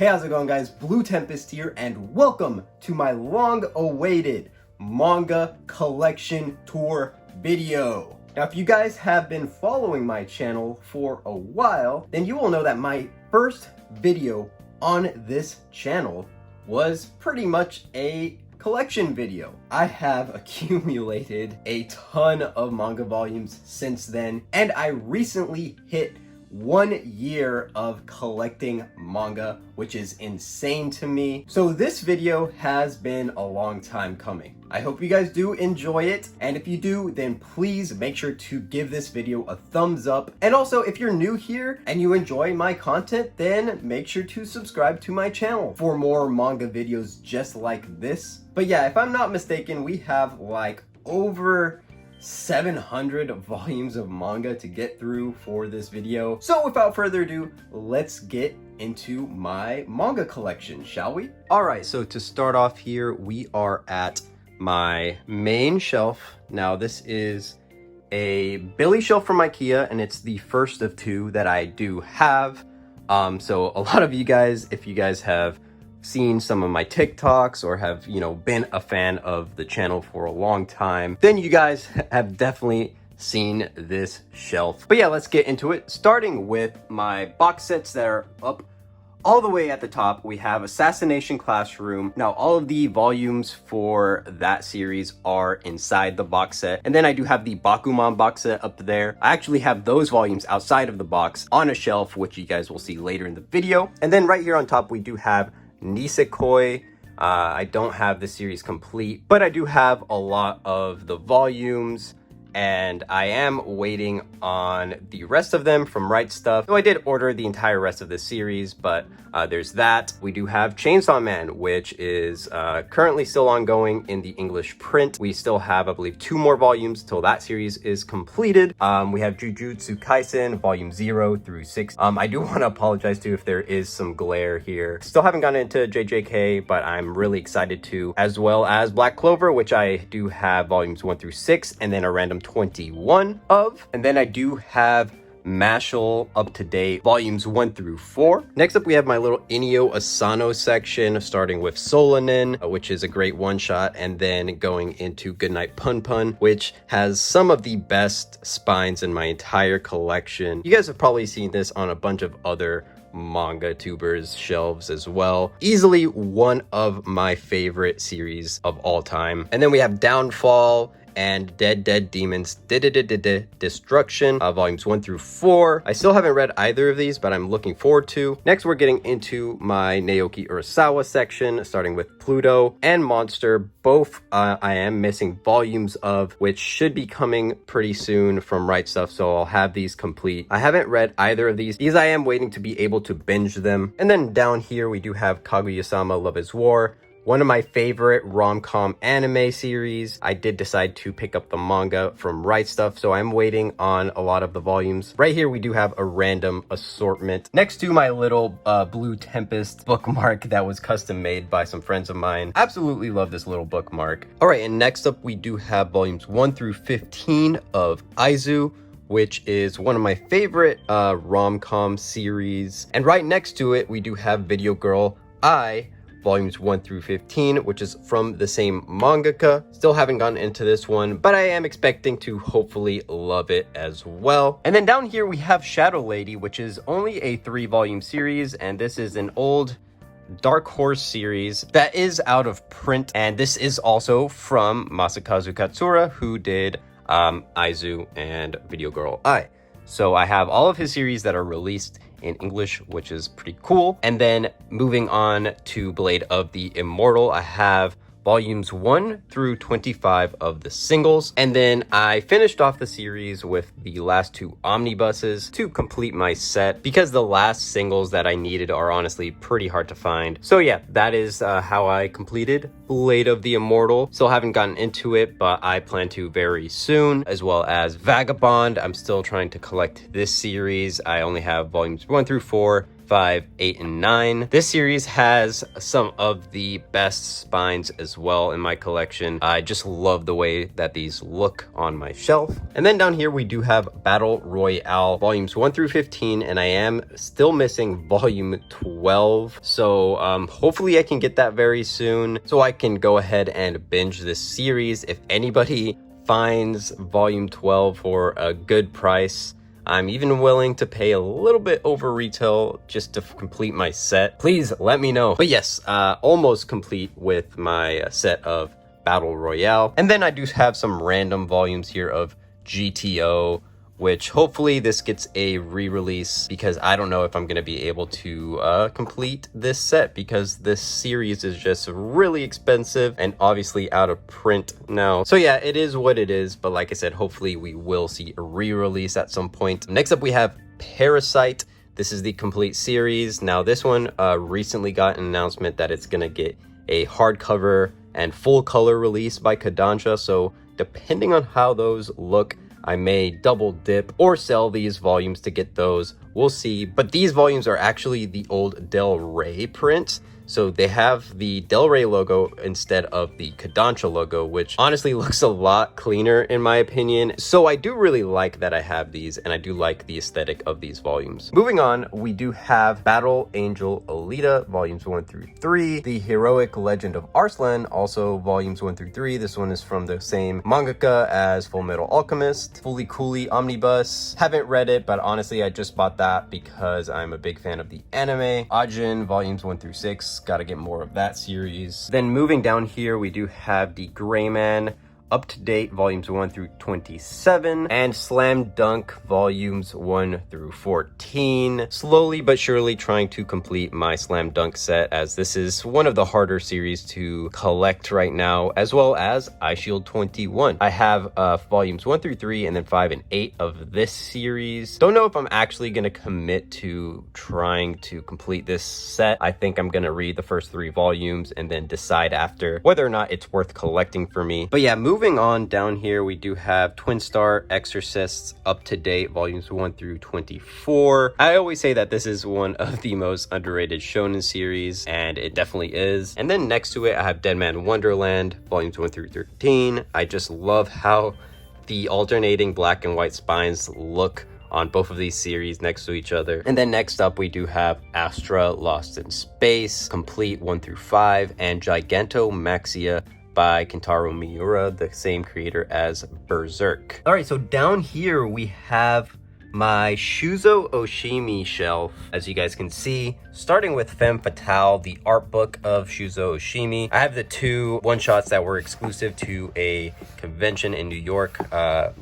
Hey, how's it going, guys? Blue Tempest here, and welcome to my long-awaited manga collection tour video. Now, if you guys have been following my channel for a while, then you will know that my first video on this channel was pretty much a collection video. I have accumulated a ton of manga volumes since then, and I recently hit 1 year of collecting manga, which is insane to me. So this video has been a long time coming. I hope you guys do enjoy it, and if you do, then please make sure to give this video a thumbs up. And also, if you're new here and you enjoy my content, then make sure to subscribe to my channel for more manga videos just like this. But yeah, if I'm not mistaken, we have like over 700 volumes of manga to get through for this video. So without further ado, let's get into my manga collection, shall we? All right, so to start off here, we are at my main shelf. Now this is a Billy shelf from IKEA, and it's the first of two that I do have. So a lot of you guys, if you guys have seen some of my TikToks or have, been a fan of the channel for a long time, then you guys have definitely seen this shelf. But yeah, let's get into it. Starting with my box sets that are up all the way at the top, we have Assassination Classroom. Now, all of the volumes for that series are inside the box set. And then I do have the Bakuman box set up there. I actually have those volumes outside of the box on a shelf, which you guys will see later in the video. And then right here on top, we do have Nisekoi. I don't have the series complete, but I do have a lot of the volumes, and I am waiting on the rest of them from Right Stuff. So I did order the entire rest of the series, but there's that. We do have Chainsaw Man, which is currently still ongoing in the English print. We still have, I believe, 2 more volumes till that series is completed. We have Jujutsu Kaisen, volume 0 through 6. I do want to apologize too if there is some glare here. Still haven't gotten into JJK, but I'm really excited to, as well as Black Clover, which I do have volumes 1 through 6, and then a random 21 of. And then I do have Mashal up to date, volumes 1 through 4. Next up, we have my little Inio Asano section, starting with Solanin, which is a great one-shot, and then going into Goodnight Pun Pun, which has some of the best spines in my entire collection. You guys have probably seen this on a bunch of other manga tubers shelves as well. Easily one of my favorite series of all time. And then we have Downfall and Dead Demons Destruction, volumes 1 through 4. I still haven't read either of these, but I'm looking forward to. Next, we're getting into my Naoki Urasawa section, starting with Pluto and Monster. Both I am missing volumes of, which should be coming pretty soon from Right Stuff, so I'll have these complete. I haven't read either of these because I am waiting to be able to binge them. And then down here, we do have Kaguya-sama Love is War, one of my favorite rom-com anime series. I did decide to pick up the manga from Right Stuff, so I'm waiting on a lot of the volumes. Right here, we do have a random assortment next to my little Blue Tempest bookmark that was custom made by some friends of mine. Absolutely love this little bookmark. All right, and next up, we do have volumes 1 through 15 of Aizu, which is one of my favorite rom-com series. And right next to it, we do have Video Girl I, volumes 1 through 15, which is from the same mangaka. Still haven't gotten into this one, but I am expecting to hopefully love it as well. And then down here we have Shadow Lady, which is only a 3-volume series, and this is an old Dark Horse series that is out of print, and this is also from Masakazu Katsura, who did Aizu and Video Girl I. So I have all of his series that are released in English, which is pretty cool. And then moving on to Blade of the Immortal, I have volumes 1 through 25 of the singles. And then I finished off the series with the last 2 omnibuses to complete my set, because the last singles that I needed are honestly pretty hard to find. So yeah, that is how I completed Blade of the Immortal. Still haven't gotten into it, but I plan to very soon, as well as Vagabond. I'm still trying to collect this series. I only have volumes 1 through 4. 5, 8, and 9. This series has some of the best spines as well in my collection. I just love the way that these look on my shelf. And then down here we do have Battle Royale volumes 1 through 15, and I am still missing volume 12. So hopefully I can get that very soon so I can go ahead and binge this series. If anybody finds volume 12 for a good price, I'm even willing to pay a little bit over retail just to complete my set. Please let me know. But yes, almost complete with my set of Battle Royale. And then I do have some random volumes here of GTO, which hopefully this gets a re-release, because I don't know if I'm going to be able to complete this set, because this series is just really expensive and obviously out of print now. So yeah, it is what it is, but like I said, hopefully we will see a re-release at some point. Next up we have Parasite. This is the complete series. Now this one recently got an announcement that it's going to get a hardcover and full color release by Kodansha, so depending on how those look, I may double dip or sell these volumes to get those. We'll see. But these volumes are actually the old Del Rey print. So they have the Del Rey logo instead of the Kodansha logo, which honestly looks a lot cleaner in my opinion. So I do really like that I have these, and I do like the aesthetic of these volumes. Moving on, we do have Battle Angel Alita volumes 1 through 3. The Heroic Legend of Arslan, also volumes 1 through 3. This one is from the same mangaka as Full Metal Alchemist. Fully Cooley Omnibus. Haven't read it, but honestly I just bought that because I'm a big fan of the anime. Ajin volumes 1 through 6. Gotta get more of that series. Then moving down here, we do have the Gray Man Up to Date volumes 1 through 27 and Slam Dunk volumes 1 through 14. Slowly but surely trying to complete my Slam Dunk set, as this is one of the harder series to collect right now, as well as iShield 21. I have volumes 1 through 3 and then 5 and 8 of this series. Don't know if I'm actually going to commit to trying to complete this set. I think I'm going to read the first 3 volumes and then decide after whether or not it's worth collecting for me. But yeah, moving on down here, we do have Twin Star Exorcists Up to Date volumes 1 through 24. I always say that this is one of the most underrated shonen series, and it definitely is. And then next to it, I have Dead Man Wonderland volumes 1 through 13. I just love how the alternating black and white spines look on both of these series next to each other. And then next up, we do have Astra Lost in Space, complete 1 through 5, and Gigantomaxia by Kentaro Miura, the same creator as Berserk. All right, so down here we have my Shuzo Oshimi shelf, as you guys can see, starting with Femme Fatale, the art book of Shuzo Oshimi. I have the 2 one-shots that were exclusive to a convention in New York,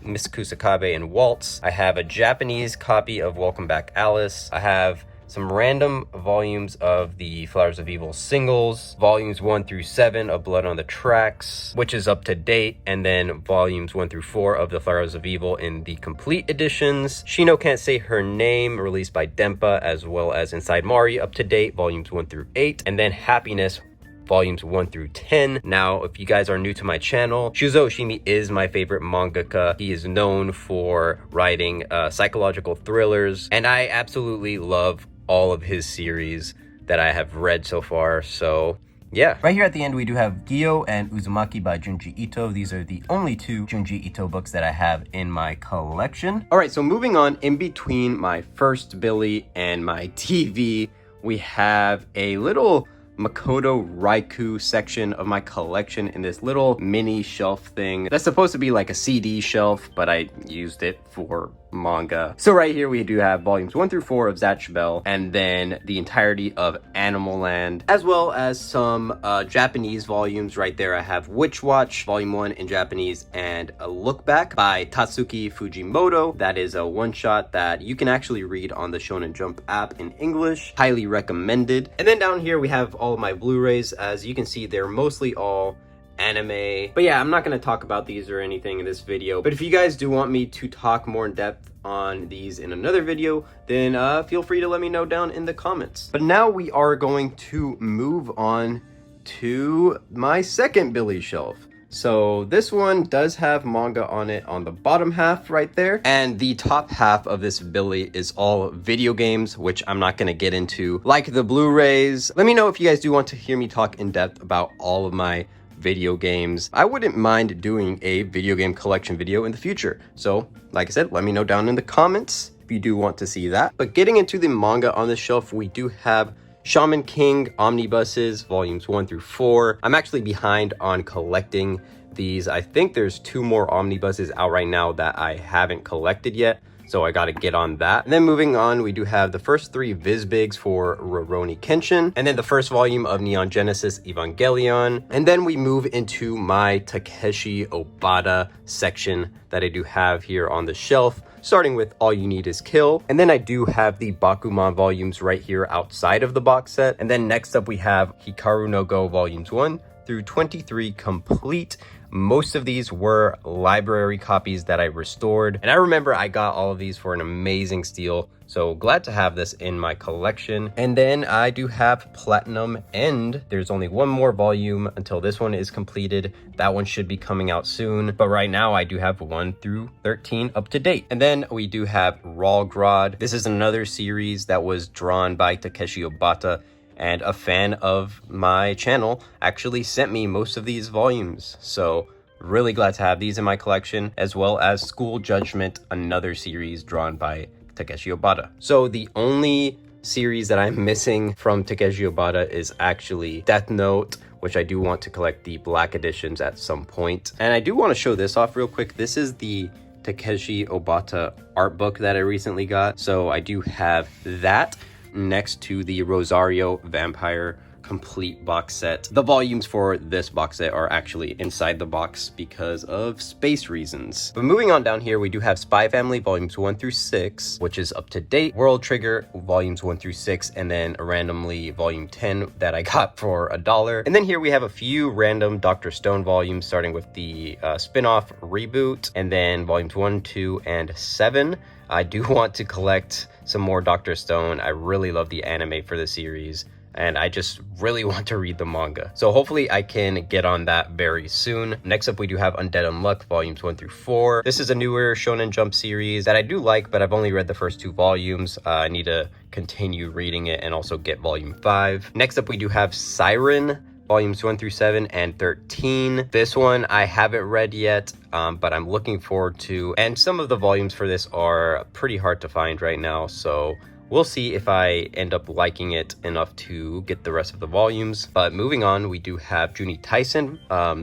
Miss Kusakabe and Waltz. I have a Japanese copy of Welcome Back Alice. I have some random volumes of the Flowers of Evil singles, volumes 1 through 7 of Blood on the Tracks, which is up to date, and then volumes 1 through 4 of the Flowers of Evil in the complete editions. Shino Can't Say Her Name, released by Dempa, as well as Inside Mari, up to date, volumes 1 through 8, and then Happiness, volumes 1 through 10. Now, if you guys are new to my channel, Shuzo Oshimi is my favorite mangaka. He is known for writing psychological thrillers, and I absolutely love all of his series that I have read so far. So yeah. Right here at the end, we do have Gyo and Uzumaki by Junji Ito. These are the only 2 Junji Ito books that I have in my collection. All right, so moving on, in between my first Billy and my TV, we have a little Makoto Raikou section of my collection in this little mini shelf thing. That's supposed to be like a CD shelf, but I used it for manga. So right here we do have volumes 1 through 4 of Zatch Bell, and then the entirety of Animal Land, as well as some Japanese volumes. Right there I have Witch Watch volume 1 in Japanese and a Look Back by Tatsuki Fujimoto. That is a one-shot that you can actually read on the Shonen Jump app in English. Highly recommended. And then down here we have all of my Blu-rays. As you can see, they're mostly all anime. But yeah, I'm not going to talk about these or anything in this video. But if you guys do want me to talk more in depth on these in another video, then feel free to let me know down in the comments. But now we are going to move on to my second Billy shelf. So this one does have manga on it on the bottom half right there. And the top half of this Billy is all video games, which I'm not going to get into, like the Blu-rays. Let me know if you guys do want to hear me talk in depth about all of my video games. I wouldn't mind doing a video game collection video in the future. So like I said, let me know down in the comments if you do want to see that. But getting into the manga on the shelf, we do have Shaman King Omnibuses, volumes 1 through 4. I'm actually behind on collecting these. I think there's 2 more omnibuses out right now that I haven't collected yet, so I gotta get on that. And then moving on, we do have the first 3 Vizbigs for Rurouni Kenshin, and then the first volume of Neon Genesis Evangelion. And then we move into my Takeshi Obata section that I do have here on the shelf, starting with All You Need Is Kill. And then I do have the Bakuman volumes right here outside of the box set. And then next up we have Hikaru no Go volumes 1 through 23 complete. Most of these were library copies that I restored. And I remember I got all of these for an amazing steal. So glad to have this in my collection. And then I do have Platinum End. There's only 1 more volume until this one is completed. That one should be coming out soon. But right now I do have 1 through 13 up to date. And then we do have Ralgrod. This is another series that was drawn by Takeshi Obata, and a fan of my channel actually sent me most of these volumes. So really glad to have these in my collection, as well as School Judgment, another series drawn by Takeshi Obata. So the only series that I'm missing from Takeshi Obata is actually Death Note, which I do want to collect the black editions at some point. And I do want to show this off real quick. This is the Takeshi Obata art book that I recently got. So I do have that next to the Rosario Vampire complete box set. The volumes for this box set are actually inside the box because of space reasons. But moving on down here, we do have Spy Family volumes 1 through 6, which is up to date. World Trigger volumes 1 through 6, and then randomly volume 10 that I got for $1. And then here we have a few random Dr. Stone volumes, starting with the spin-off Reboot, and then volumes 1, 2, and 7. I do want to collect some more Dr. Stone. I really love the anime for the series, and I just really want to read the manga. So hopefully I can get on that very soon. Next up, we do have Undead Unluck volumes 1 through 4. This is a newer Shonen Jump series that I do like, but I've only read the first 2 volumes. I need to continue reading it and also get volume 5. Next up, we do have Siren volumes 1 through 7 and 13. This one I haven't read yet, but I'm looking forward to. And some of the volumes for this are pretty hard to find right now, so we'll see if I end up liking it enough to get the rest of the volumes. But moving on, we do have Juni Tyson.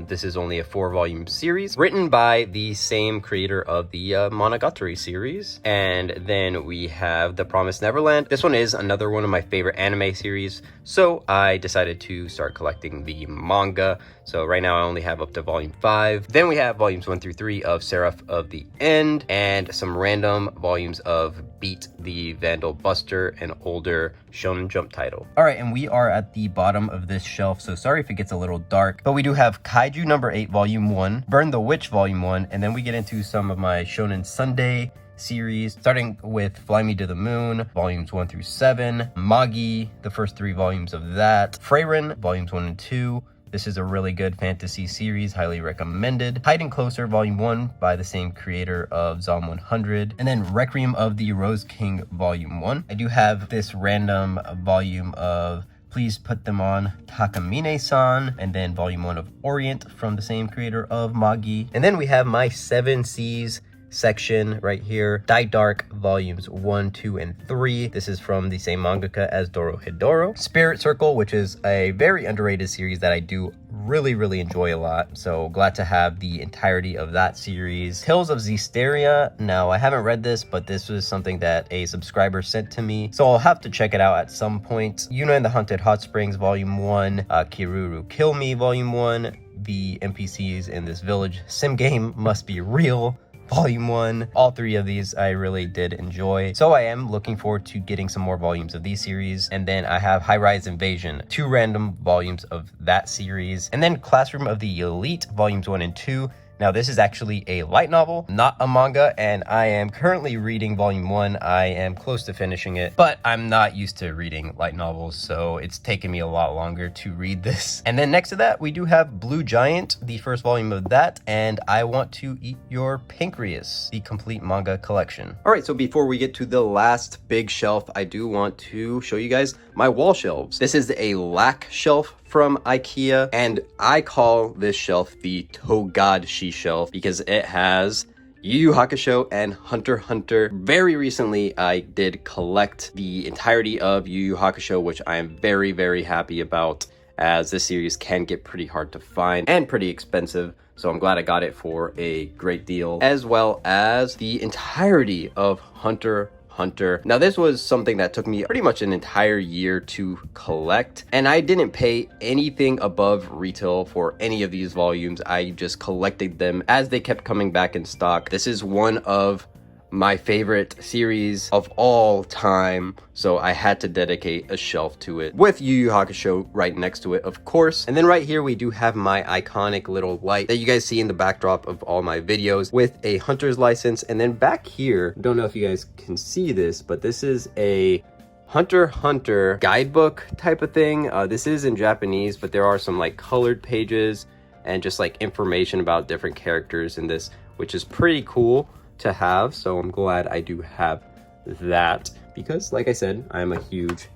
This is only a 4-volume series written by the same creator of the Monogatari series. And then we have The Promised Neverland. This one is another one of my favorite anime series, so I decided to start collecting the manga. So right now I only have up to volume 5. Then we have volumes 1 through 3 of Seraph of the End, and some random volumes of Beat the Vandal Buster, an older Shonen Jump title. All right, and we are at the bottom of this shelf, so sorry if it gets a little dark, but we do have Kaiju number 8 volume 1, Burn the Witch volume 1, and then we get into some of my Shonen Sunday series, starting with Fly Me to the Moon volumes 1 through 7, Magi, the first 3 volumes of that, Freyren volumes 1 and 2. This is a really good fantasy series, highly recommended. Hiding Closer volume 1 by the same creator of Zom 100, and then Requiem of the Rose King volume 1. I do have this random volume of Please Put Them On Takamine-san, and then volume 1 of Orient from the same creator of Magi. And then we have my 7 Seas section right here, Die Dark volumes 1, 2, and 3. This is from the same mangaka as Dorohedoro. Spirit Circle, which is a very underrated series that I do really enjoy a lot, so glad to have the entirety of that series. Tales of Zestiria. Now I haven't read this, but this was something that a subscriber sent to me, so I'll have to check it out at some point. Yuna and the Haunted Hot Springs volume 1, Kiruru Kill Me volume 1, The NPCs in This Village Sim Game Must Be Real volume 1. All 3 of these I really did enjoy, so I am looking forward to getting some more volumes of these series. And then I have High Rise Invasion, 2 random volumes of that series, and then Classroom of the Elite volumes 1 and 2. Now, this is actually a light novel, not a manga, and I am currently reading volume 1. I am close to finishing it, but I'm not used to reading light novels, so it's taken me a lot longer to read this. And then next to that, we do have Blue Giant, the first volume of that, and I Want to Eat Your Pancreas, the complete manga collection. All right, so before we get to the last big shelf, I do want to show you guys my wall shelves. This is a lack shelf from IKEA, and I call this shelf the Togashi shelf because it has Yu Yu Hakusho and Hunter x Hunter. Very recently, I did collect the entirety of Yu Yu Hakusho, which I am very, very happy about, as this series can get pretty hard to find and pretty expensive. So I'm glad I got it for a great deal, as well as the entirety of Hunter x Hunter. Now, this was something that took me pretty much an entire year to collect, and I didn't pay anything above retail for any of these volumes. I just collected them as they kept coming back in stock. This is one of my favorite series of all time, so I had to dedicate a shelf to it, with Yu Yu Hakusho right next to it, of course. And then right here we do have my iconic little light that you guys see in the backdrop of all my videos with a hunter's license. And then back here, don't know if you guys can see this, but this is a Hunter x Hunter guidebook type of thing. This is in Japanese, but there are some like colored pages and just like information about different characters in this, which is pretty cool to have. So I'm glad I do have that, because like I said, I'm a huge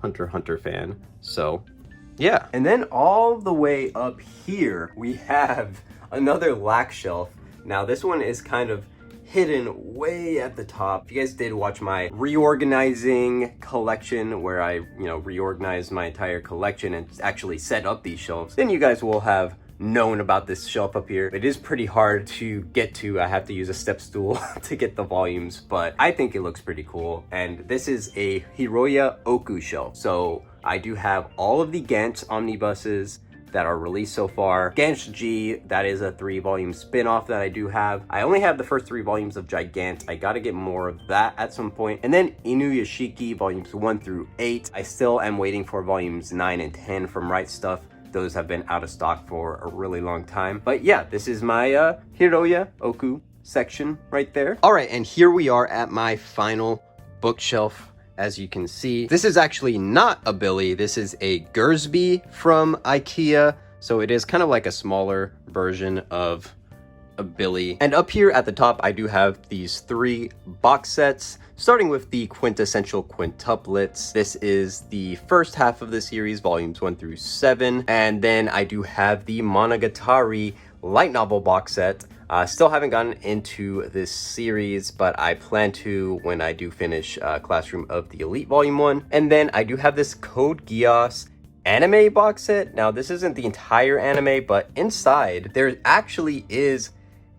Hunter x Hunter fan. So yeah. And then all the way up here we have another lack shelf. Now this one is kind of hidden way at the top. If you guys did watch my reorganizing collection, where I reorganized my entire collection and actually set up these shelves, then you guys will have known about this shelf up here. It is pretty hard to get to. I have to use a step stool to get the volumes, but I think it looks pretty cool. And this is a Hiroya Oku shelf. So I do have all of the Gantz omnibuses that are released so far. Gantz G, that is a 3-volume spin-off that I do have. I only have the first 3 volumes of Gigant. I gotta get more of that at some point. And then Inuyashiki volumes 1 through 8. I still am waiting for volumes 9 and 10 from Right Stuff. Those have been out of stock for a really long time. But yeah, this is my Hiroya Oku section right there. All right, and here we are at my final bookshelf. As you can see, this is actually not a Billy. This is a Gersby from IKEA. So it is kind of like a smaller version of a Billy. And up here at the top, I do have these 3 box sets, starting with the quintessential quintuplets. This is the first half of the series, volumes 1 through 7. And then I do have the Monogatari light novel box set. Still haven't gotten into this series, but I plan to when I do finish Classroom of the Elite volume 1. And then I do have this Code Geass anime box set. Now, this isn't the entire anime, but inside there actually is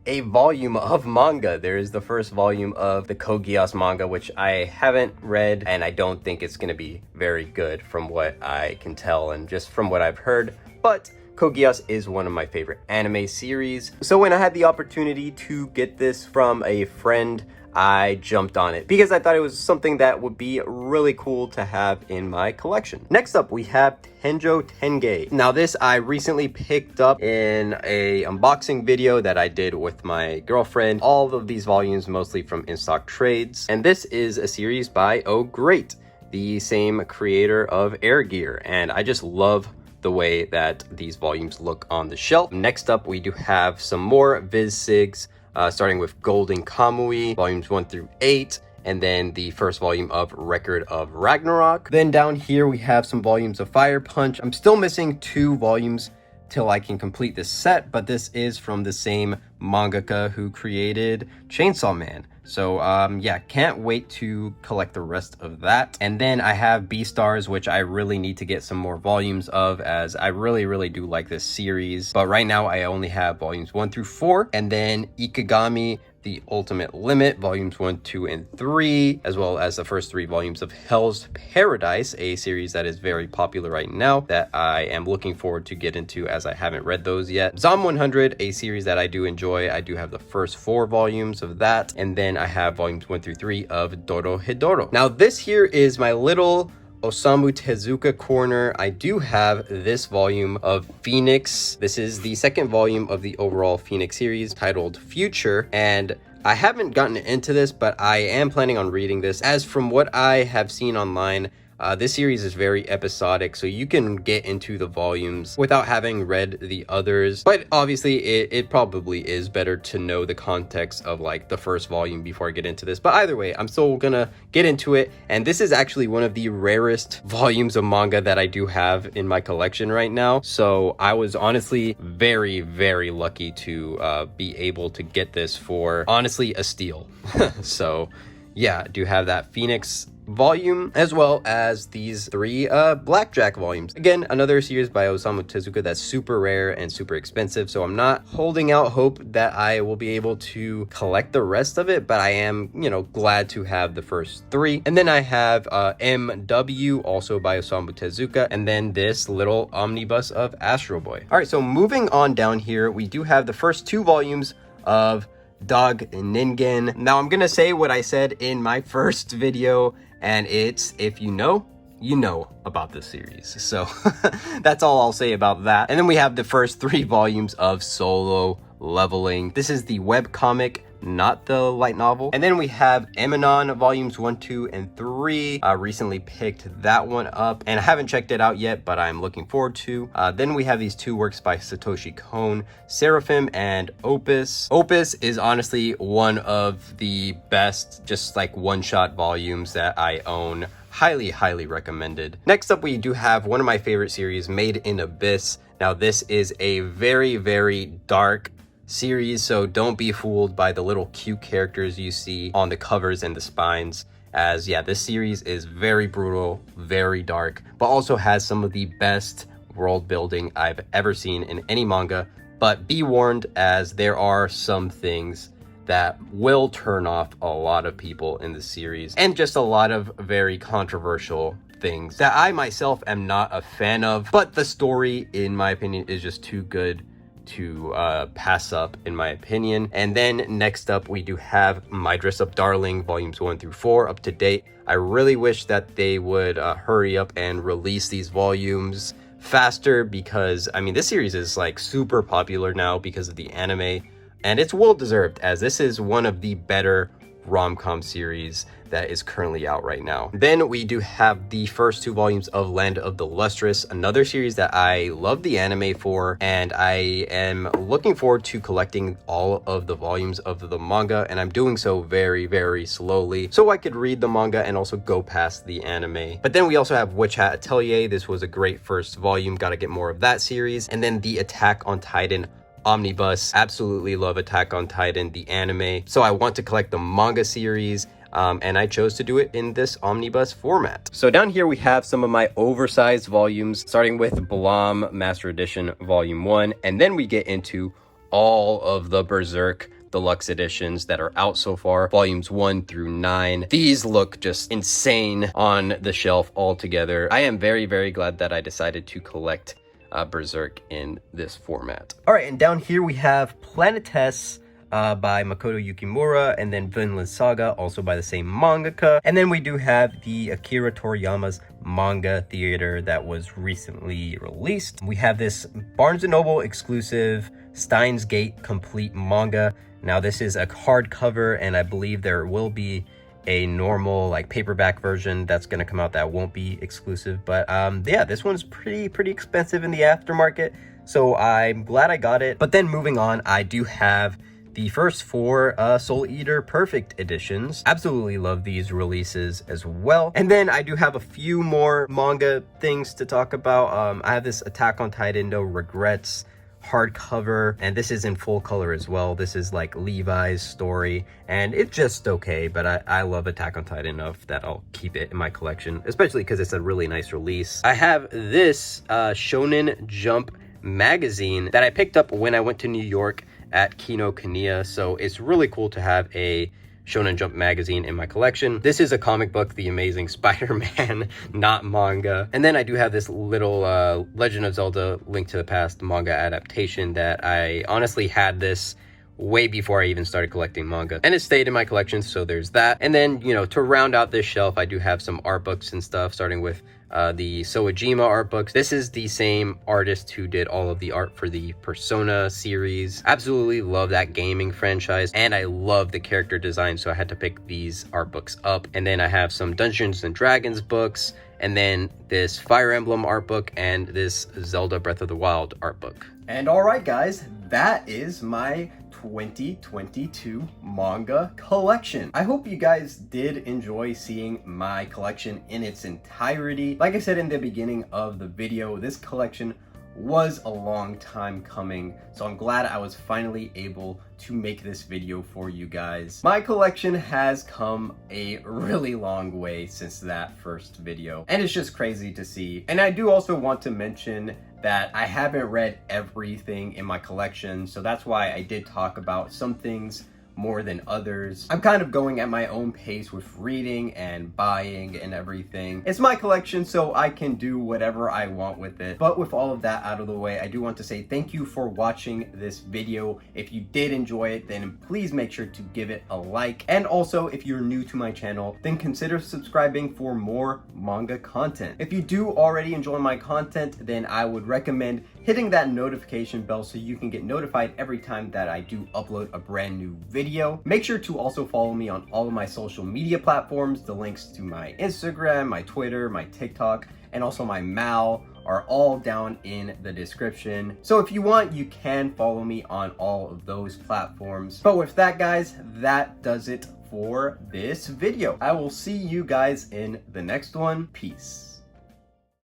a volume of manga. There is the first volume of the Code Geass manga, which I haven't read, and I don't think it's going to be very good from what I can tell and just from what I've heard. But Code Geass is one of my favorite anime series. So when I had the opportunity to get this from a friend, I jumped on it because I thought it was something that would be really cool to have in my collection. Next up, we have Tenjo Tenge. Now this I recently picked up in a unboxing video that I did with my girlfriend. All of these volumes mostly from in-stock trades. And this is a series by Oh Great, the same creator of Air Gear. And I just love the way that these volumes look on the shelf. Next up, we do have some more Viz Sigs, starting with Golden Kamui, volumes 1 through 8, and then the first volume of Record of Ragnarok. Then down here, we have some volumes of Fire Punch. I'm still missing 2 volumes till I can complete this set, but this is from the same mangaka who created Chainsaw Man. So yeah, can't wait to collect the rest of that. And then I have Beastars, which I really need to get some more volumes of, as I really do like this series. But right now I only have volumes 1 through 4, and then Ikigami The Ultimate Limit, volumes 1, 2, and 3, as well as the first 3 volumes of Hell's Paradise, a series that is very popular right now that I am looking forward to get into, as I haven't read those yet. Zom 100, a series that I do enjoy. I do have the first 4 volumes of that, and then I have volumes 1 through 3 of Doro Hedoro. Now this here is my little Osamu Tezuka corner, I do have this volume of Phoenix. This is the second volume of the overall Phoenix series titled Future, and I haven't gotten into this, but I am planning on reading this. As from what I have seen online, this series is very episodic, so you can get into the volumes without having read the others. But obviously, it probably is better to know the context of like the first volume before I get into this. But either way, I'm still gonna get into it. And this is actually one of the rarest volumes of manga that I do have in my collection right now. So I was honestly very, very lucky to be able to get this for honestly a steal. So yeah, I do have that Phoenix volume as well as these 3 Blackjack volumes. Again, another series by Osamu Tezuka that's super rare and super expensive, so I'm not holding out hope that I will be able to collect the rest of it, but I am, you know, glad to have the first 3. And then I have MW, also by Osamu Tezuka, and then this little omnibus of Astro Boy. All right, so moving on down here, we do have the first 2 volumes of Dog Ningen. Now I'm gonna say what I said in my first video, and it's, if you know, you know about this series. So that's all I'll say about that. And then we have the first 3 volumes of Solo Leveling. This is the web comic, not the light novel. And then we have Eminon volumes 1, 2, and 3. I recently picked that one up and I haven't checked it out yet, but I'm looking forward to. Then we have these 2 works by Satoshi Kon, Seraphim and Opus. Opus is honestly one of the best just like one-shot volumes that I own. Highly, highly recommended. Next up, we do have one of my favorite series, Made in Abyss. Now this is a very, very dark series, so don't be fooled by the little cute characters you see on the covers and the spines, as yeah, this series is very brutal, very dark, but also has some of the best world building I've ever seen in any manga. But be warned, as there are some things that will turn off a lot of people in the series, and just a lot of very controversial things that I myself am not a fan of, but the story, in my opinion, is just too good to pass up, in my opinion. And then next up, we do have My Dress Up Darling volumes 1 through 4 up to date. I really wish that they would hurry up and release these volumes faster, because I mean, this series is like super popular now because of the anime, and it's well deserved, as this is one of the better rom-com series that is currently out right now. Then we do have the first 2 volumes of Land of the Lustrous, another series that I love the anime for, and I am looking forward to collecting all of the volumes of the manga, and I'm doing so very, very slowly so I could read the manga and also go past the anime. But then we also have Witch Hat Atelier. This was a great first volume, gotta get more of that series. And then the Attack on Titan omnibus. Absolutely love Attack on Titan, the anime, so I want to collect the manga series, and I chose to do it in this omnibus format. So down here we have some of my oversized volumes, starting with Blom Master Edition Volume 1, and then we get into all of the Berserk deluxe editions that are out so far, volumes 1 through 9. These look just insane on the shelf altogether. I am very, very glad that I decided to collect Berserk in this format. All right, and down here we have Planetes by Makoto Yukimura, and then Vinland Saga, also by the same mangaka. And then we do have the Akira Toriyama's Manga Theater that was recently released. We have this Barnes & Noble exclusive Steins Gate complete manga. Now this is a hardcover, and I believe there will be a normal like paperback version that's going to come out that won't be exclusive, but yeah, this one's pretty expensive in the aftermarket, so I'm glad I got it. But then moving on, I do have the first 4 Soul Eater Perfect editions. Absolutely love these releases as well. And then I do have a few more manga things to talk about. I have this Attack on Titan No Regrets hardcover, and this is in full color as well. This is like Levi's story, and it's just okay, but I love Attack on Titan enough that I'll keep it in my collection, especially because it's a really nice release. I have this Shonen Jump magazine that I picked up when I went to New York at Kinokuniya, so it's really cool to have a Shonen Jump magazine in my collection. This is a comic book, The Amazing Spider-Man, not manga. And then I do have this little Legend of Zelda Link to the Past manga adaptation that I honestly had this way before I even started collecting manga, and it stayed in my collection, so there's that. And then, you know, to round out this shelf, I do have some art books and stuff, starting with the Sawajima art books. This is the same artist who did all of the art for the Persona series. Absolutely love that gaming franchise, and I love the character design, so I had to pick these art books up. And then I have some Dungeons and Dragons books, and then this Fire Emblem art book, and this Zelda Breath of the Wild art book. And alright guys, that is my 2022 manga collection. I hope you guys did enjoy seeing my collection in its entirety. Like I said in the beginning of the video, this collection was a long time coming, so I'm glad I was finally able to make this video for you guys. My collection has come a really long way since that first video, and it's just crazy to see. And I do also want to mention that I haven't read everything in my collection, so that's why I did talk about some things more than others. I'm kind of going at my own pace with reading and buying and everything. It's my collection, so I can do whatever I want with it. But with all of that out of the way, I do want to say thank you for watching this video. If you did enjoy it, then please make sure to give it a like. And also, if you're new to my channel, then consider subscribing for more manga content. If you do already enjoy my content, then I would recommend hitting that notification bell so you can get notified every time that I do upload a brand new video. Make sure to also follow me on all of my social media platforms. The links to my Instagram, my Twitter, my TikTok, and also my Mal are all down in the description. So if you want, you can follow me on all of those platforms. But with that, guys, that does it for this video. I will see you guys in the next one. Peace.